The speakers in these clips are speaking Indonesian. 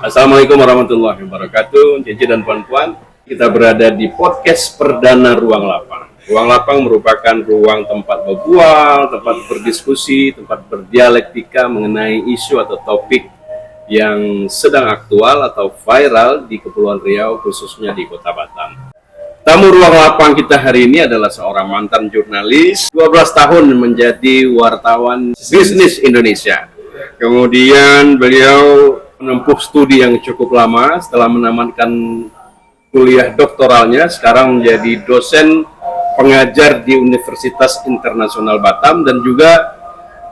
Assalamualaikum warahmatullahi wabarakatuh. Cici dan puan-puan, kita berada di podcast perdana Ruang Lapang. Ruang Lapang merupakan ruang tempat berbual, tempat berdiskusi, tempat berdialektika mengenai isu atau topik yang sedang aktual atau viral di Kepulauan Riau, khususnya di Kota Batam. Tamu Ruang Lapang kita hari ini adalah seorang mantan jurnalis, 12 tahun menjadi wartawan bisnis Indonesia. Kemudian beliau menempuh studi yang cukup lama. Setelah menamatkan kuliah doktoralnya, sekarang menjadi dosen pengajar di Universitas Internasional Batam dan juga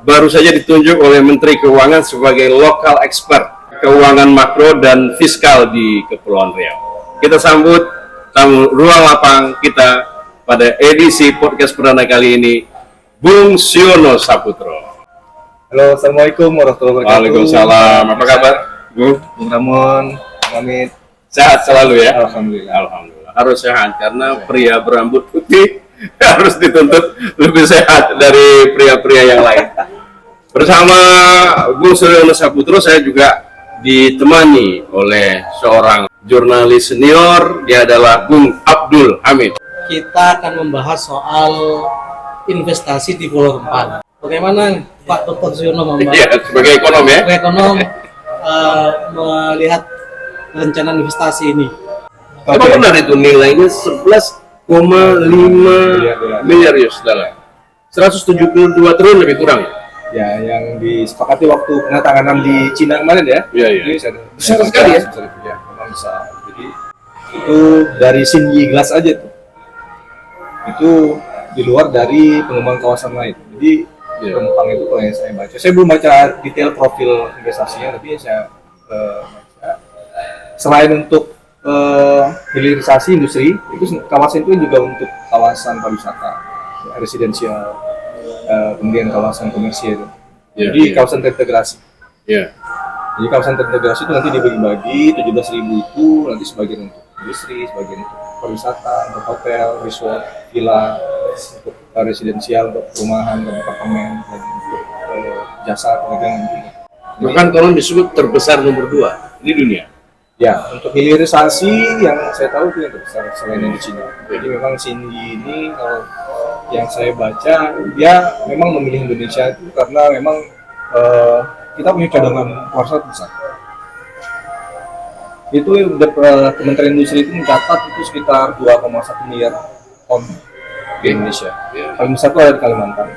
baru saja ditunjuk oleh Menteri Keuangan sebagai local expert keuangan makro dan fiskal di Kepulauan Riau. Kita sambut tamu Ruang Lapang kita pada edisi podcast perdana kali ini, Bung Siono Saputro. Halo, assalamualaikum warahmatullahi wabarakatuh. Waalaikumsalam. Apa kabar, Bung Ramon, Amit. Sehat selalu ya? Alhamdulillah. Alhamdulillah. Harus sehat karena pria berambut putih harus dituntut lebih sehat dari pria-pria yang lain. Bersama Bung Siono Saputro, saya juga ditemani oleh seorang jurnalis senior. Dia adalah Bung Abdul Hamid. Kita akan membahas soal investasi di Pulau Rempang. Bagaimana Pak Dr. Siono sebagai ekonom ya? Melihat rencana investasi ini? Apa benar itu nilainya 11,5 miliar US dollar? 172 triliun lebih kurang ya? Ya, yang disepakati waktu penandatanganan di Cina kemarin ya? Iya. Besar sekali ya? Ya, memang besar. Jadi itu dari Xinyi Glass aja tuh. Itu di luar dari pengembangan kawasan lain. Jadi Rempang itu kalau yang saya baca, saya belum baca detail profil investasinya, tapi saya baca selain untuk hilirisasi industri, itu kawasan itu juga untuk kawasan pariwisata, residensial, kemudian kawasan komersial. Jadi kawasan terintegrasi. Jadi kawasan terintegrasi itu nanti dibagi-bagi, 17.000 itu nanti sebagian untuk industri, sebagian untuk pariwisata, untuk hotel, resort, villa, untuk residensial, untuk perumahan, dan apartemen, dan untuk jasa perdagangan. Bahkan konon disebut terbesar nomor 2 di dunia. Ya, untuk hilirisasi yang saya tahu itu yang terbesar selain yang di Cina. Jadi memang Xinyi ini kalau yang saya baca, dia memang memilih Indonesia itu karena memang kita punya cadangan pasar besar. Itu Kementerian Industri itu mencatat itu sekitar 2,1 miliar ton di Indonesia. Paling besar itu ada di Kalimantan,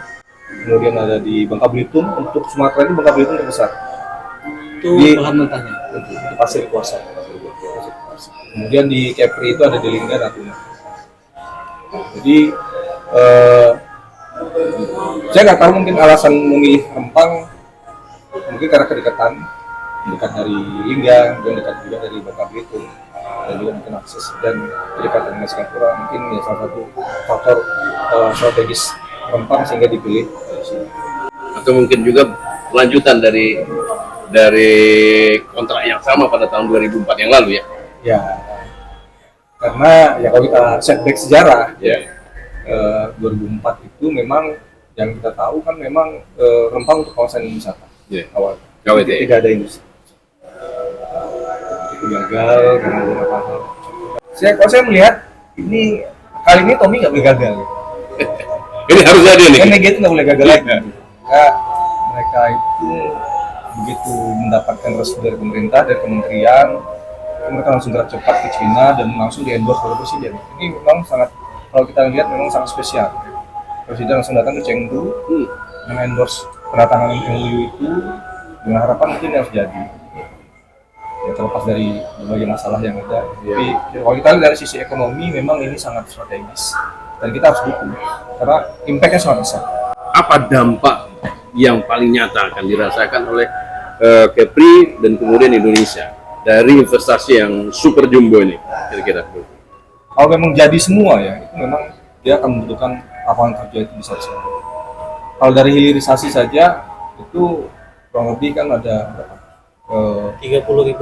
kemudian ada di Bangka Belitung. Untuk Sumatera ini Bangka Belitung terbesar. Itu Di bahan mentahnya. Itu pasir kuasa. Kemudian di Kepri itu ada di Lingga, Natuna. Jadi saya nggak tahu, mungkin alasan memilih Rempang mungkin karena kedekatan, dekat dari Lingga dan dekat juga dari Bangka Belitung, dan juga mungkin akses dan kedekatan dengan Singapura mungkin ya salah satu faktor strategis Rempang sehingga dipilih. Atau mungkin juga lanjutan dari kontrak yang sama pada tahun 2004 yang lalu ya? Ya, karena ya kalau kita setback sejarah, 2004 itu memang yang kita tahu kan memang Rempang untuk kawasan wisata awal. Tidak ada industri. Itu gagal karena beberapa hal. Kalau saya melihat ini kali ini Tommy nggak boleh gagal. Ini harus ada nih. Kan itu nggak boleh gagal lagi. Mereka itu begitu mendapatkan restu dari pemerintah, dari kementerian, mereka langsung gerak cepat ke Cina dan langsung di-endorse oleh presiden. Ini memang sangat, kalau kita lihat memang sangat spesial. Presiden langsung datang ke Chengdu, men-endorse penandatanganan MOU itu dengan harapan mungkin harus jadi. Ya, terlepas dari berbagai masalah yang ada. Tapi kalau kita lihat dari sisi ekonomi, memang ini sangat strategis dan kita harus dukung karena impact-nya sangat besar. Apa dampak yang paling nyata akan dirasakan oleh Kepri dan kemudian Indonesia dari investasi yang super jumbo ini kira-kira? Kalau memang jadi semua ya, itu memang dia akan membutuhkan lapangan kerja itu besar sekali. Kalau dari hilirisasi saja itu kurang lebih kan ada berapa? 30.000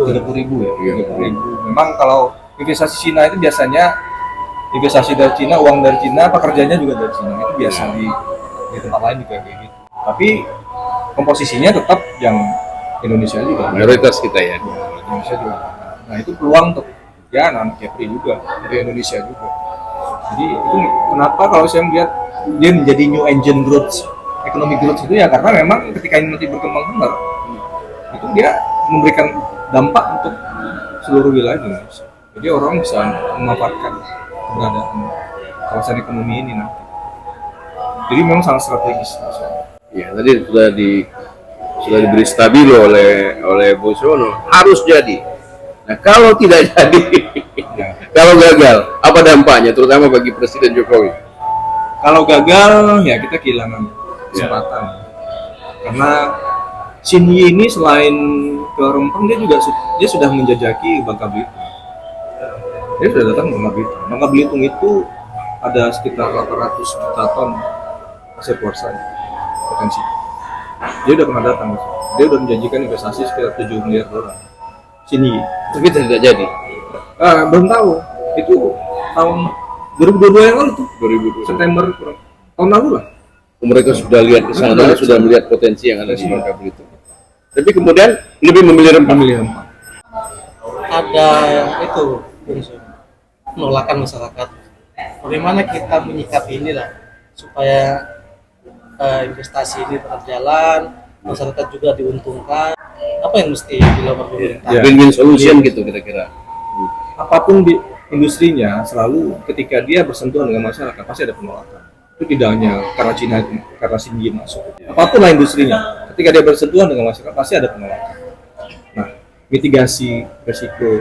ya. 30.000. Memang kalau investasi Cina itu biasanya investasi dari Cina, uang dari Cina, pekerjanya juga dari Cina. Itu biasa di tempat lain juga kayak gitu. Tapi komposisinya tetap yang Indonesia juga. Mayoritas kita ya. Indonesia juga. Nah itu peluang untuk ya anak Kepri juga dari Indonesia juga. Jadi itu kenapa kalau saya melihat dia menjadi new engine growth, economic growth itu ya karena memang ketika ini nanti berkembang benar, itu dia memberikan dampak untuk seluruh wilayah Indonesia. Jadi orang bisa memanfaatkan keberadaan kawasan ekonomi ini nanti. Jadi memang sangat strategis. Ya, tadi sudah diberi stabilo oleh Bu Sono, harus jadi. Nah, kalau tidak jadi, kalau gagal, apa dampaknya terutama bagi Presiden Jokowi? Kalau gagal ya kita kehilangan kesempatan. Karena Xinyi ini selain ke Rempang dia sudah menjajaki Bangka Belitung. Dia sudah datang ke Bangka Belitung. Bangka Belitung itu ada sekitar 800 juta ton hasil kuarsa potensi. Dia udah pernah datang. Dia udah menjanjikan investasi sekitar 7 miliar dolar. Xinyi. Tapi tidak jadi. Belum tahu. Itu tahun 2022 yang lalu tuh. 2020. September tahun lalu lah. Mereka sudah lihat ke sana, sudah melihat potensi yang ada di Bangka Belitung. Tapi kemudian lebih memilih Rempang. Ada itu penolakan masyarakat. Bagaimana kita menyikapi ini lah supaya investasi ini tetap jalan, masyarakat juga diuntungkan. Apa yang mesti dilakukan pemerintah? Win-win solution gitu kira-kira. Apapun di industrinya selalu ketika dia bersentuhan dengan masyarakat pasti ada penolakan. Itu tidak hanya karena Cina, karena Xinyi masuk. Apapun lah industrinya, ketika dia bersentuhan dengan masyarakat pasti ada penolakan. Nah, mitigasi risiko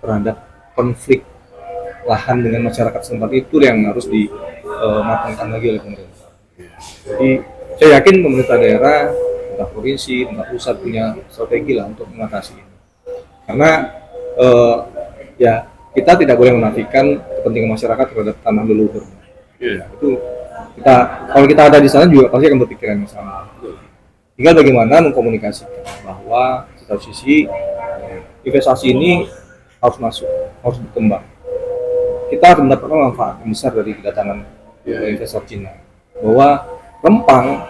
terhadap konflik lahan dengan masyarakat setempat itu yang harus dimatangkan lagi oleh pemerintah. Jadi saya yakin pemerintah daerah, entah provinsi, entah pusat punya strategi lah untuk mengatasi ini. Karena ya kita tidak boleh menafikan kepentingan masyarakat terhadap tanah leluhur. Itu kalau kita ada di sana juga pasti akan berpikiran yang sama. Tinggal bagaimana mengkomunikasikan bahwa di satu sisi investasi ini harus masuk, harus berkembang. Kita akan mendapatkan manfaat yang besar dari kedatangan investor Cina. Bahwa Rempang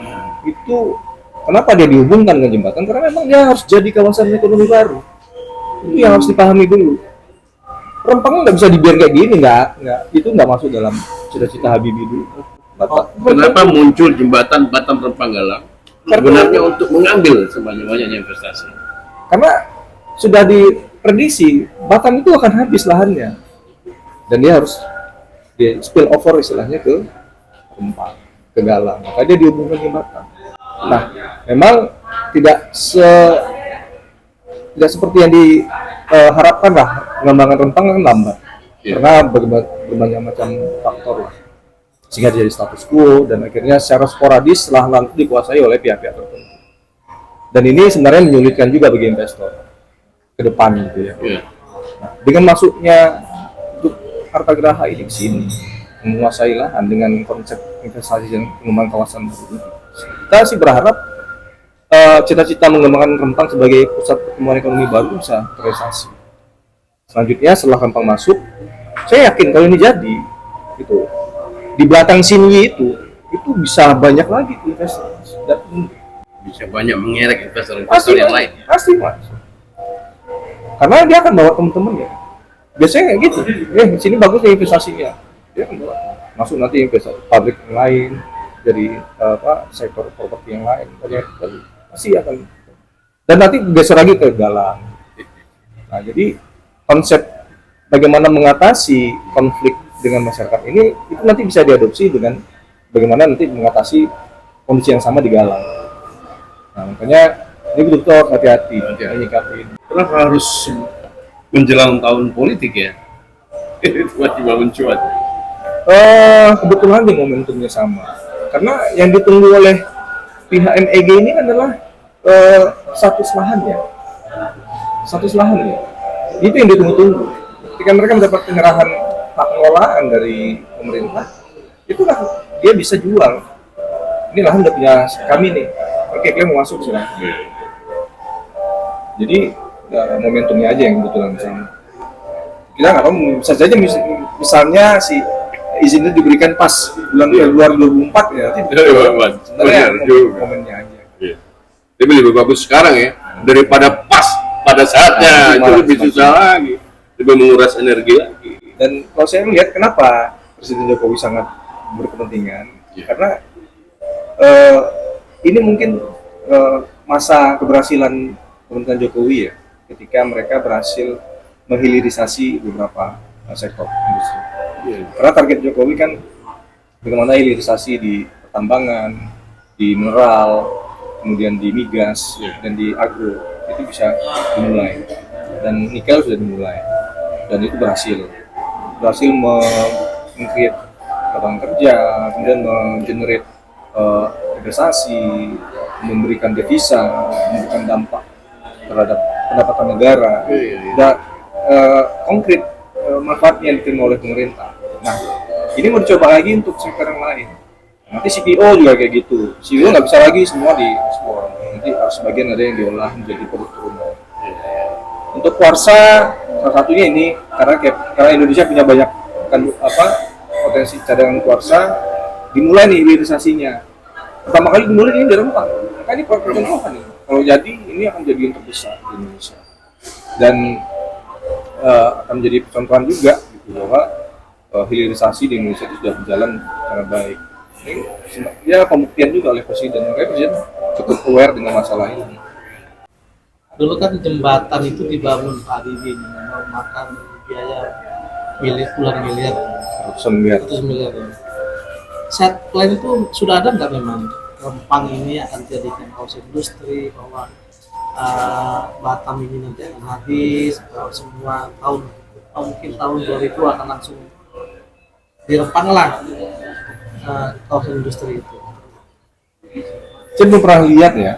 itu kenapa dia dihubungkan dengan jembatan? Karena memang dia harus jadi kawasan ekonomi baru. Itu yang harus dipahami dulu. Rempang nggak bisa dibiarkan kayak gini, itu nggak masuk dalam cita-cita Habibie dulu. Kenapa muncul jembatan Batam Rempang Galang? Sebenarnya untuk mengambil sebanyak-banyaknya investasi. Karena sudah diprediksi Batam itu akan habis lahannya, dan dia harus spill over istilahnya ke Rempang, ke Galang. Maka dia dihubungkan ke Batam. Nah, memang tidak seperti yang diharapkan lah. Pengembangan Rempang kan lambat, karena berbagai macam faktor lah. Sehingga jadi status quo dan akhirnya secara sporadis lahan itu dikuasai oleh pihak-pihak tertentu. Dan ini sebenarnya menyulitkan juga bagi investor ke depan gitu ya. Nah, dengan masuknya harta geraha ini ke sini menguasai lahan dengan konsep investasi dan pengembangan kawasan baru, kita sih berharap cita-cita mengembangkan Rempang sebagai pusat pertumbuhan ekonomi baru bisa terrealisasi. Selanjutnya setelah Rempang masuk, saya yakin kalau ini jadi itu di belakang Xinyi itu bisa banyak lagi investor dan bisa banyak mengerek investor yang lain. Pasti mas, karena dia akan bawa teman-temannya. Biasanya kayak gitu, sini bagus nih investasinya, dia akan bawa masuk nanti investasi pabrik yang lain dari sektor properti yang lain, pasti akan, dan nanti geser lagi ke Galang. Nah jadi konsep bagaimana mengatasi konflik dengan masyarakat ini itu nanti bisa diadopsi dengan bagaimana nanti mengatasi kondisi yang sama di Galang. Nah makanya ini betul-betul hati-hati menyikapi. Kenapa harus menjelang tahun politik ya? Itu tiba-tiba mencuat. Kebetulan di momentumnya sama. Karena yang ditunggu oleh pihak MEG ini adalah status lahannya. Itu yang ditunggu-tunggu. Ketika mereka mendapat penyerahan hak pengelolaan dari pemerintah, itulah dia bisa jual. Ini lahan udah punya kami nih. Oke, kalian mau masuk sih. Jadi momentumnya aja yang kebetulan sama. Kita nggak tahu, bisa saja misalnya si izinnya diberikan pas bulan Februari 2024 ya. Sebenarnya momennya aja. Tapi lebih bagus sekarang ya daripada pas pada saatnya. Nah, Itu malah lebih semakin- susah lagi, lebih menguras energi lagi. Dan kalau saya melihat kenapa Presiden Jokowi sangat berkepentingan, karena eh, ini mungkin masa keberhasilan pemerintahan Jokowi ya, ketika mereka berhasil menghilirisasi beberapa sektor industri. Karena target Jokowi kan bagaimana hilirisasi di pertambangan, di mineral, kemudian di migas, dan di agro itu bisa dimulai. Dan nikel sudah dimulai, dan itu berhasil meng-create lapangan kerja, kemudian menggenerate investasi, memberikan devisa, memberikan dampak terhadap pendapatan negara, dan konkret manfaatnya yang diterima oleh pemerintah. Nah, ini mau dicoba lagi untuk sektor yang lain. Nanti CPO juga kayak gitu. CPO nggak bisa lagi semua diekspor. Nanti harus sebagian ada yang diolah menjadi produk turunan. Untuk kuarsa salah satunya ini karena Indonesia punya banyak potensi cadangan kuarsa, dimulai nih hilirisasinya. Pertama kali dimulai ini di Rempang. Nah, ini percontohan nih. Kalau jadi ini akan jadi yang terbesar di Indonesia. Dan akan menjadi percontohan juga gitu, bahwa hilirisasi di Indonesia itu sudah berjalan secara baik. Ini ya pembuktian juga oleh Presiden. Makanya Presiden cukup aware dengan masalah ini. Dulu kan jembatan itu dibangun Pak Habibie memakan biaya puluhan miliar, Ratusan miliar. 100 miliar. Set plan itu sudah ada nggak memang Rempang ini akan dijadikan kawasan industri, bahwa Batam ini nanti akan habis, semua mungkin tahun 2000 akan langsung dirempang lah kawasan industri itu. Saya belum pernah lihat ya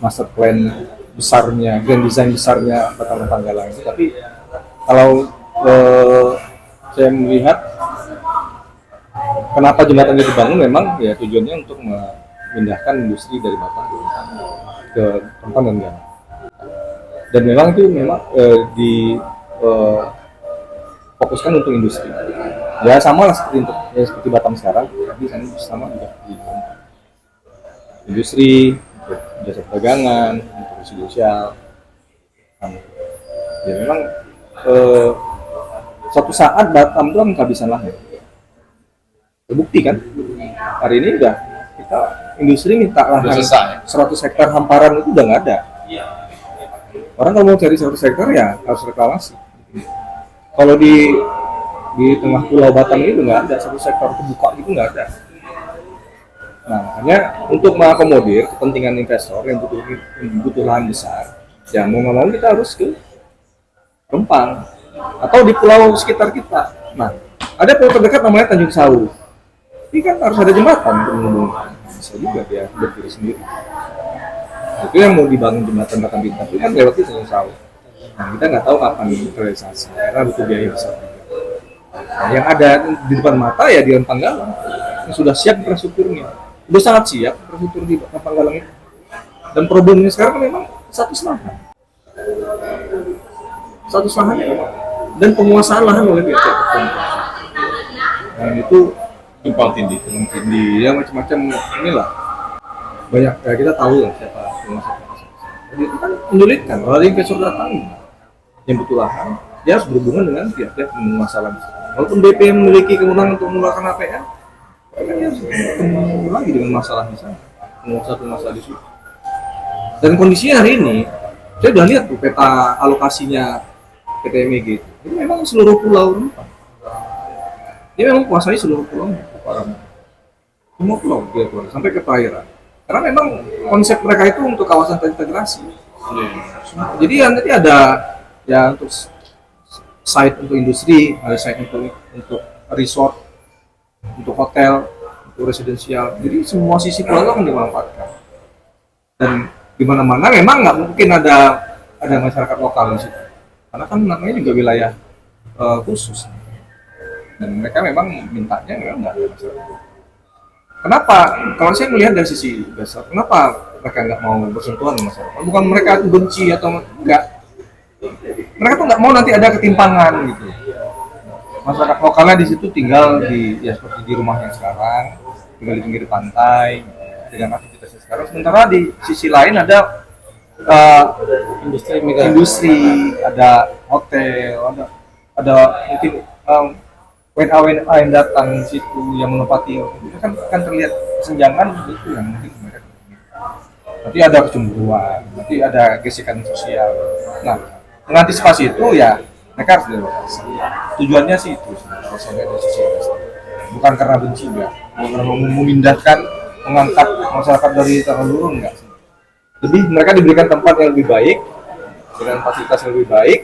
master plan besarnya, grand design besarnya Batam Rempang Galang itu. Tapi kalau saya melihat kenapa jembatan itu dibangun, memang ya tujuannya untuk memindahkan industri dari Batam ke Rempang dan Galang. Dan memang itu fokuskan untuk industri. Ya sama lah seperti Batam sekarang, tapi sana sama juga di Rempang. Industri, untuk jasa perdagangan, untuk residensial. Ya memang suatu saat Batam itu akan kehabisan lahan. Terbukti kan? Hari ini udah kita industri minta lahan 100 hektar hamparan itu udah nggak ada. Orang kalau mau cari 100 hektar ya harus reklamasi. Kalau di tengah pulau Batam ini udah nggak ada 100 hektar terbuka itu nggak ada. Nah, makanya untuk mengakomodir kepentingan investor yang butuh lahan besar, ya mau nggak mau kita harus ke Rempang atau di pulau sekitar kita. Nah, ada pulau terdekat namanya Tanjung Sau. Ini kan harus ada jembatan untuk menghubungkan. Bisa juga dia berdiri sendiri. Itu yang mau dibangun jembatan Batam Bintang itu kan lewat Tanjung Sau. Nah, kita nggak tahu kapan realisasi karena butuh biaya besar. Nah, yang ada di depan mata ya di Rempang Galang yang sudah siap infrastrukturnya. Sudah sangat siap infrastruktur di Rempang Galang itu. Dan problemnya sekarang memang status lahan. Status lahannya dan penguasaan lahan oleh PT. Dan itu tumpang tindih ya, macam-macam inilah. Banyak ya, kita tahu lah siapa penguasa. Jadi itu kan menyulitkan. Kalau ada investor datang yang butuh lahan, dia harus berhubungan dengan pihak-pihak penguasa lahan. Walaupun BP memiliki kewenangan untuk mengeluarkan APR, kan dia harus ketemu lagi dengan masalah di sana, penguasa di situ. Dan kondisinya hari ini, saya udah lihat tuh peta alokasinya PT MEG itu. Ini memang seluruh pulau Rempang. Dia memang kuasai seluruh pulau Rempang. Semua pulau dia kuasai sampai ke perairan. Karena memang konsep mereka itu untuk kawasan terintegrasi. Jadi nanti ada ya untuk site untuk industri, ada site untuk resort, untuk hotel, untuk residensial. Jadi semua sisi pulau akan dimanfaatkan. Dan di mana-mana memang nggak mungkin ada masyarakat lokal di situ. Karena kan namanya juga wilayah khusus. Dan mereka memang mintanya memang nggak ada masyarakat. Kenapa? Kalau saya melihat dari sisi dasar, kenapa mereka nggak mau bersentuhan dengan masyarakat? Bukan mereka itu benci atau enggak. Mereka tuh nggak mau nanti ada ketimpangan gitu. Masyarakat lokalnya di situ tinggal seperti di rumah yang sekarang, tinggal di pinggir pantai dengan aktivitasnya sekarang. Sementara di sisi lain ada uh, Industri mega. industri, ada hotel, ada mungkin WNA yang datang di situ yang menempati itu kan terlihat kesenjangan itu yang mungkin mereka. Nanti ada kecemburuan, nanti ada gesekan sosial. Nah, mengantisipasi itu ya mereka harus direlokasi. Tujuannya sih itu, kalau saya lihat dari sisi investasi. Bukan karena benci enggak, bukan karena memindahkan, mengangkat masyarakat dari tanah luar enggak. Lebih mereka diberikan tempat yang lebih baik dengan fasilitas yang lebih baik,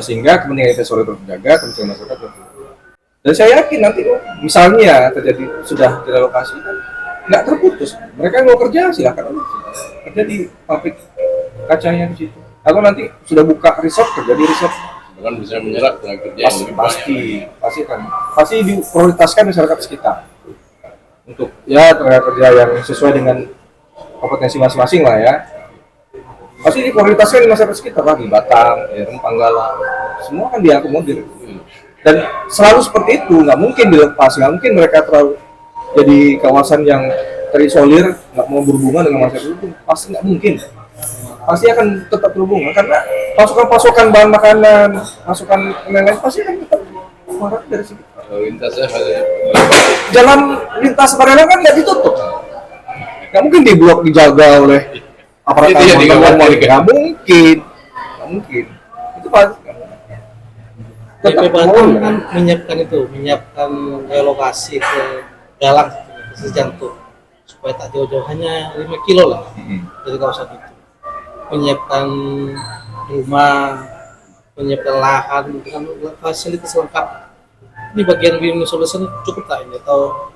sehingga kepentingan investor terjaga, kepentingan masyarakat terjaga. Dan saya yakin nanti misalnya terjadi sudah direlokasi kan nggak terputus, mereka mau kerja silakan aja kerja di pabrik kacanya di situ. Kalau nanti sudah buka resort kerja di resort, Bahkan bisa menyerap tenaga kerja yang lebih banyak. pasti diprioritaskan masyarakat sekitar untuk ya tenaga kerja yang sesuai dengan kompetensi masing-masing lah ya. Pasti diprioritaskan di masyarakat sekitar lah, di Batam, Rempang, Galang, semua kan diakomodir. Dan selalu seperti itu, nggak mungkin dilepas, nggak mungkin mereka terlalu jadi kawasan yang terisolir, nggak mau berhubungan dengan masyarakat itu, pasti nggak mungkin. Pasti akan tetap berhubungan karena pasokan bahan makanan, pasokan lain-lain pasti akan tetap keluar dari sini. Lintasnya Jalan lintas Barelang kan nggak ditutup, nggak mungkin diblok dijaga oleh aparat Itu yang keamanan, dikhawatirkan. nggak mungkin. Itu pasti. DP Batam kan menyiapkan relokasi ke Galang, ke Jantung, supaya tak jauh-jauh, hanya 5 kilo lah dari kawasan itu. Menyiapkan rumah, menyiapkan lahan dengan fasilitas lengkap. Ini bagian win-win solution cukup tak ini atau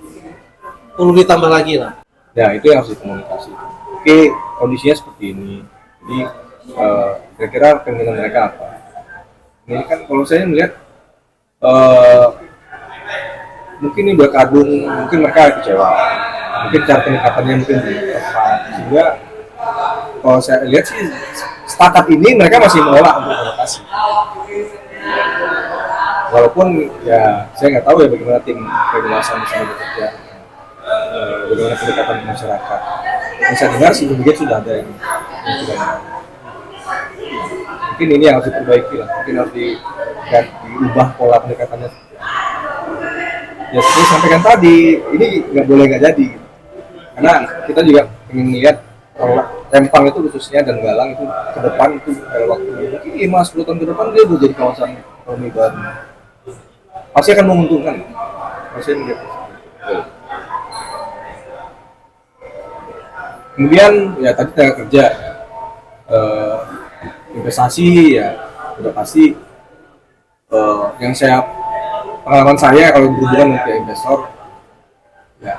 perlu ditambah lagi lah? Ya itu yang harus dikomunikasi. Oke, kondisinya seperti ini. Jadi kira-kira keinginan mereka apa? Ini kan kalau saya melihat mungkin ini berkadung, mungkin mereka kecewa, mungkin cara pendekatannya mungkin tepat, sehingga kalau saya lihat sih setakat ini mereka masih menolak untuk relokasi. Walaupun ya saya nggak tahu ya bagaimana tim pengawasan di sana bekerja, bagaimana pendekatan ke masyarakat. Yang saya dengar sih begitu sudah ada yang sudah. Mungkin ini yang harus diperbaiki lah, mungkin harus diubah pola pendekatannya. Ya seperti sampaikan tadi, ini nggak boleh nggak jadi, karena kita juga ingin melihat kalau Rempang itu khususnya dan Galang itu ke depan itu pada waktu mungkin 5-10 tahun ke depan dia udah jadi kawasan ekonomi baru, pasti akan menguntungkan, pasti melihat. Kemudian ya tadi tenaga kerja, investasi ya udah pasti. Yang saya pengalaman saya kalau berhubungan dengan investor ya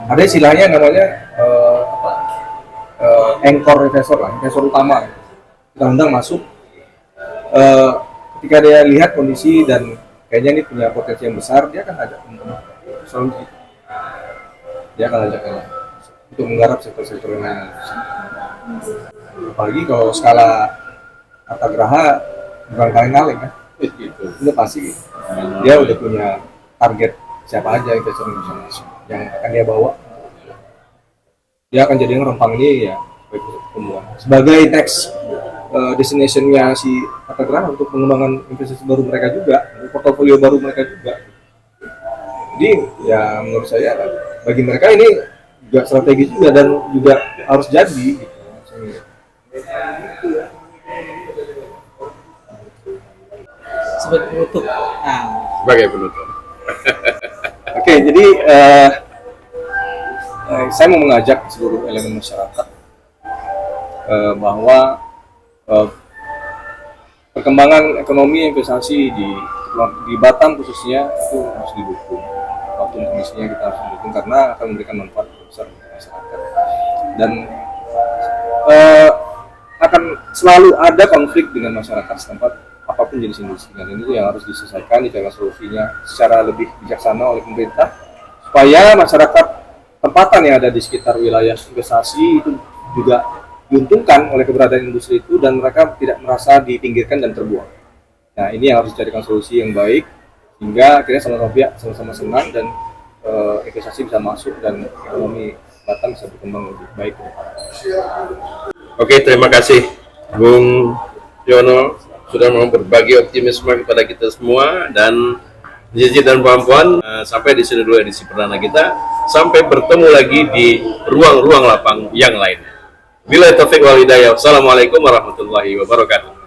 ada istilahnya namanya anchor investor lah, investor utama kita undang masuk ketika dia lihat kondisi dan kayaknya ini punya potensi yang besar, dia akan ajak selalu gitu. Dia akan ajak untuk menggarap sektor-sektor yang lain. Apalagi kalau skala Arta Graha bukan kaleng-kaleng kan, itu pasti dia udah punya target siapa aja investor yang bisa masuk, yang akan dia bawa. Dia akan jadi Rempang ini ya pertemuan sebagai next destination-nya si Arta Graha untuk pengembangan investasi baru mereka juga, portofolio baru mereka juga. Jadi ya menurut saya bagi mereka ini juga strategi juga dan juga harus jadi gitu. Sebagai penutup. sebagai penutup. Oke, jadi saya mau mengajak seluruh elemen masyarakat bahwa perkembangan ekonomi investasi di Batam khususnya itu harus didukung. Apapun kondisinya kita harus didukung karena akan memberikan manfaat besar untuk masyarakat. Dan akan selalu ada konflik dengan masyarakat setempat apapun jenis industri, dan itu yang harus diselesaikan, dicari solusinya secara lebih bijaksana oleh pemerintah supaya masyarakat tempatan yang ada di sekitar wilayah investasi itu juga diuntungkan oleh keberadaan industri itu dan mereka tidak merasa dipinggirkan dan terbuang. Nah ini yang harus dicarikan solusi yang baik sehingga akhirnya sama-sama pihak sama-sama senang dan investasi bisa masuk dan ekonomi Batam bisa berkembang lebih baik ke depan. Oke, terima kasih Bung Yono sudah mau berbagi optimisme kepada kita semua. Dan Jiji dan puan-puan, sampai di sini dulu edisi perdana kita. Sampai bertemu lagi di ruang-ruang lapang yang lainnya. Bila taufik wal hidayah. Wassalamualaikum warahmatullahi wabarakatuh.